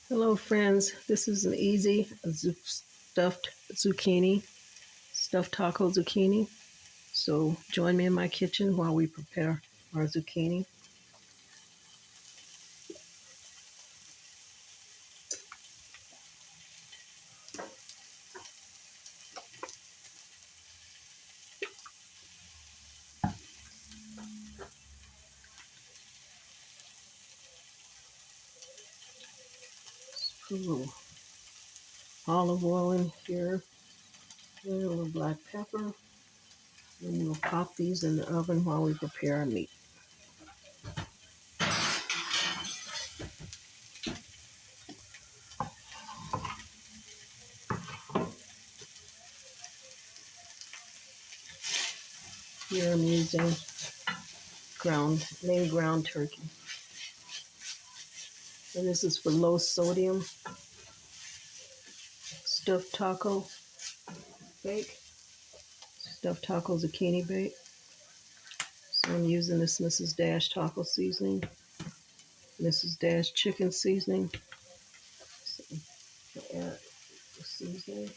Hello friends, this is an easy stuffed zucchini, stuffed taco zucchini. So join me in my kitchen while we prepare our zucchini. Put a little olive oil in here, and a little black pepper. And we'll pop these in the oven while we prepare our meat. Here I'm using lean ground turkey. And this is for low sodium stuffed taco bake, stuffed taco zucchini bake. So I'm using this Mrs. Dash taco seasoning, Mrs. Dash chicken seasoning. So add the seasoning,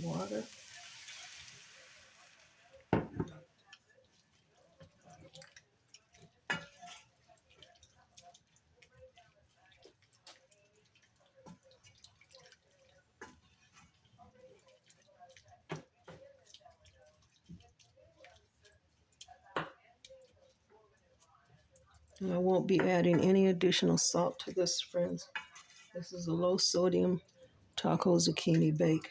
water. And I won't be adding any additional salt to this, friends. This is a low sodium taco zucchini bake.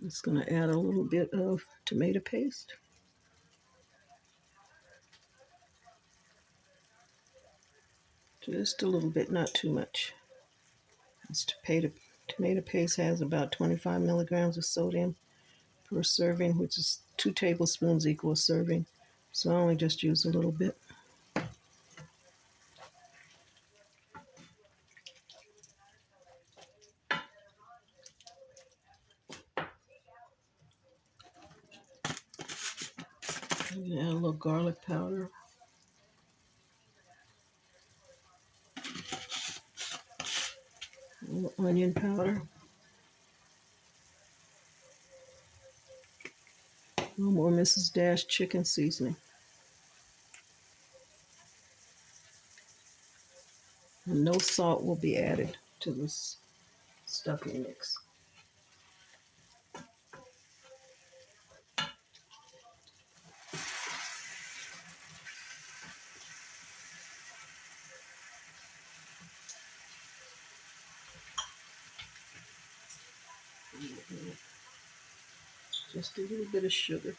I'm just going to add a little bit of tomato paste. Just a little bit, not too much. This tomato paste has about 25 milligrams of sodium per serving, which is 2 tablespoons equal a serving. So I only just use a little bit. I'm going to add a little garlic powder. A little onion powder. A little more Mrs. Dash chicken seasoning. And no salt will be added to this stuffing mix. Just a little bit of sugar.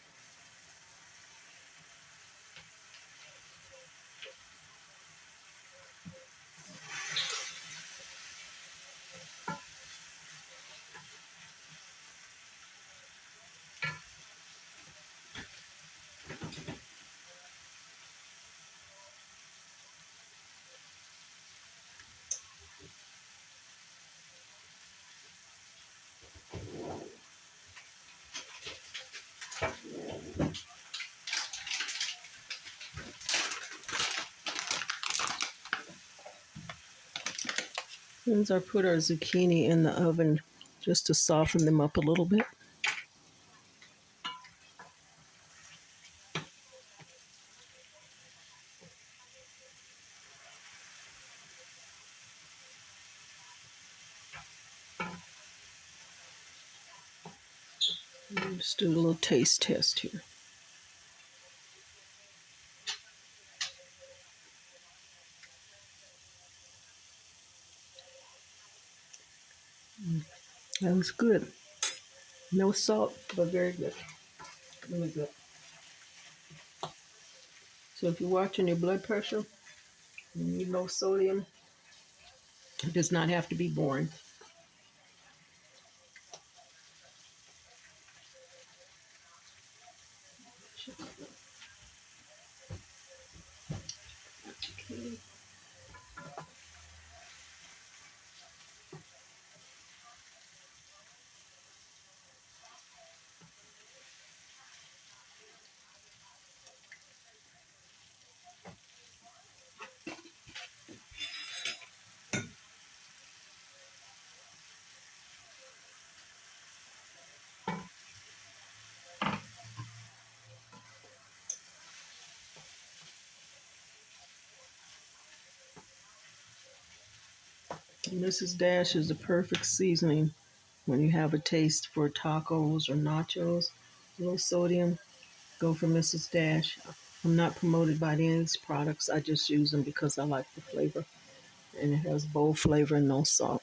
Since I put our zucchini in the oven just to soften them up a little bit. Just do a little taste test here. That was good. No salt, but very good. Really good. So if you're watching your blood pressure, you need low sodium. It does not have to be boring. Zucchini. Mrs. Dash is the perfect seasoning when you have a taste for tacos or nachos. Low sodium, go for Mrs. Dash. I'm not promoted by any of these products. I just use them because I like the flavor. And it has bold flavor and no salt.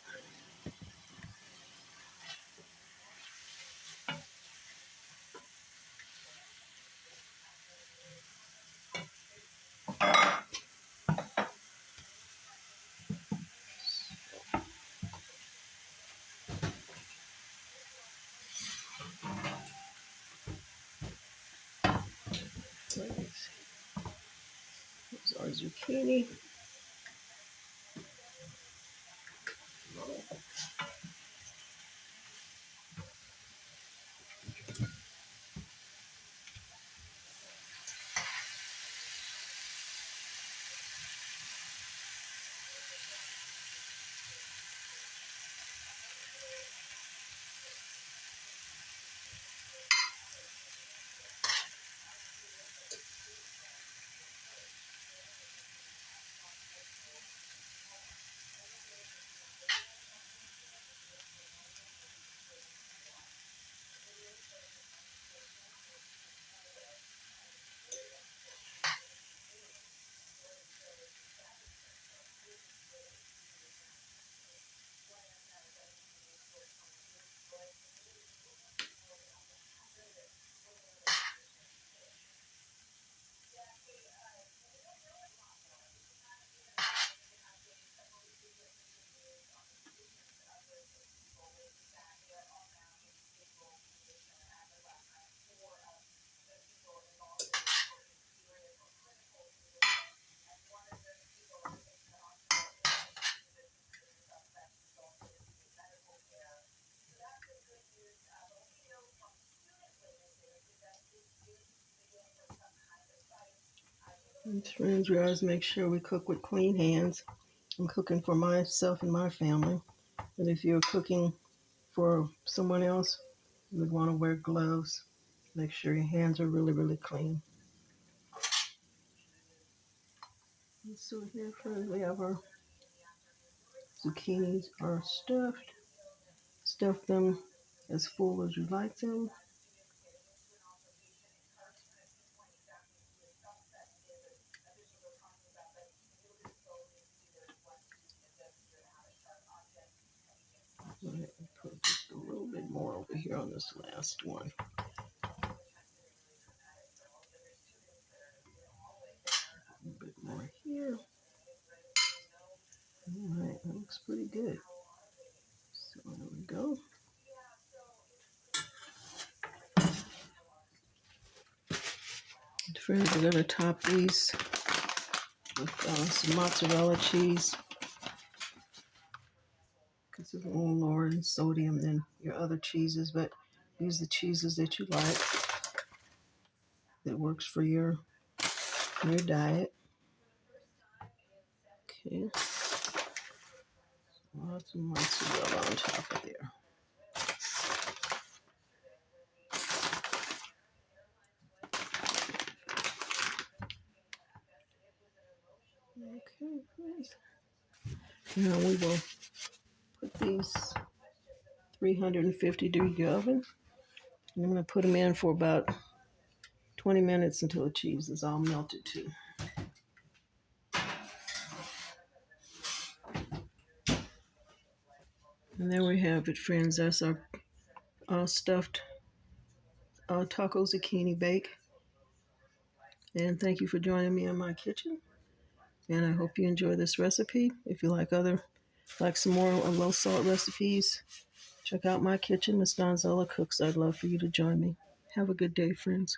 Here's our zucchini. And friends, we always make sure we cook with clean hands. I'm cooking for myself and my family. But if you're cooking for someone else, you would want to wear gloves. Make sure your hands are really, really clean. And so here, friends, we have our zucchinis are stuffed. Stuff them as full as you like them. Go ahead and put just a little bit more over here on this last one. A bit more here. All right, that looks pretty good. So there we go. Friends, we're going to top these with some mozzarella cheese because it's a little lower in sodium than your other cheeses, but use the cheeses that you like that works for your diet. Okay, lots of mozzarella on top of there. Okay, friends. Now we will put these 350-degree oven. And I'm going to put them in for about 20 minutes until the cheese is all melted too. And there we have it, friends. That's our stuffed taco zucchini bake. And thank you for joining me in my kitchen. And I hope you enjoy this recipe. If you like some more low salt recipes, check out my kitchen, Miss Donzella Cooks. I'd love for you to join me. Have a good day, friends.